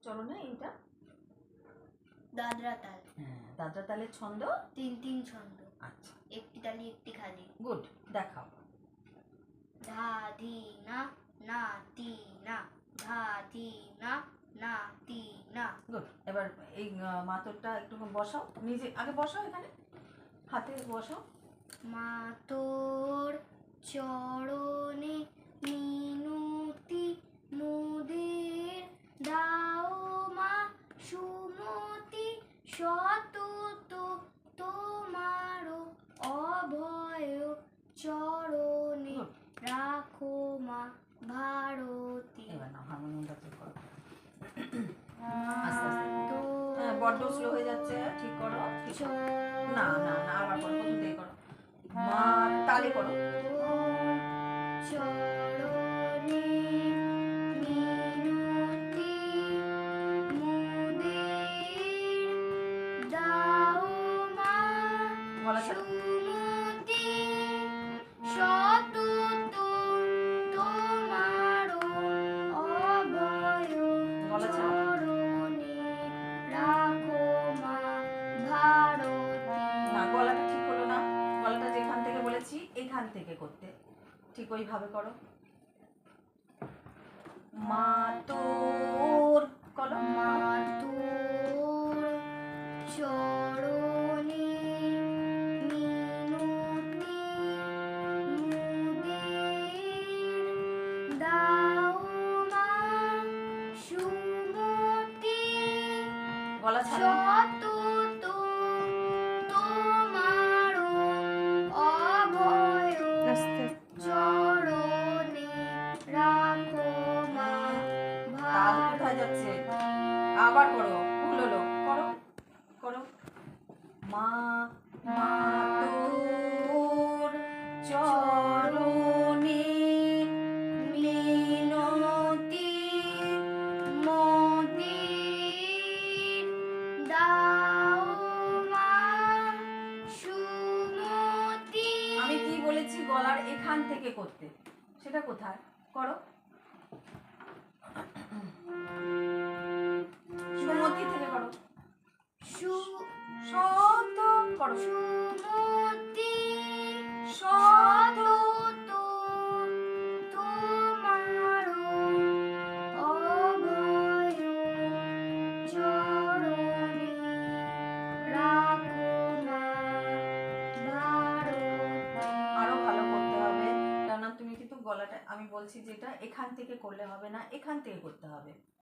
চরণে এইটা দাদরা তাল। হ্যাঁ, দাদরা তালের ছন্দ 3 ছন্দ। আচ্ছা, একটি তালি একটি খালি। গুড, দেখাও। ধা ধি না না তি না, ধা ধি না না তি না। গুড। এবার এই মাতরটা একটু বসাও, নিজে আগে বসাও, এখানে হাতে বসাও। মাতোর চরণে মিনতি মোদের, দাও মা সুমতি সতত তোমারও অভয় চরণে রাখো মা ভারতী। এবার না হারমোনিয়ামটা ঠিক করো, আস্তে আস্তে। হ্যাঁ, বড্ড স্লো হয়ে যাচ্ছে, ঠিক করো, ঠিক করো। না না না, আবার করো, প্রথম থেকে করো। মা তালে করো। চরণে মিনতি মোদের, দাও মা গলা ছাড়ো। সুমতি সতত তোমারও অভয় গলা ছাড়ো। চরণে রাখো মা ভারতী। না, গলাটা ঠিক হলো না, গলাটা যেখান থেকে বলেছি এখান থেকে করতে, ঠিক ওইভাবে করো। মা তোর করো। মাতোর চরণে মিনতি মোদের, দাও মা সুমতি গলা ছাড়ো। সতত তোমারও অভয় চরণে রাখো মা তাল কোথায় যাচ্ছে? আবার করো, ভুল হলো, করো করো। মা মা তোর চরণে মিনতি মোদের, দাও মা সুমতি। আমি কি বলেছি গলার এখান থেকে করতে, সেটা কোথায় করো? সুমতি থেকে করো, শত করো, সুমতি শত সতত তোমারও অভয় চরণে রাখো মা ভারতী। আরো ভালো করতে হবে, কেননা তুমি কিন্তু গলাটা আমি বলছি যেটা এখান থেকে করলে হবে না, এখান থেকে করতে হবে।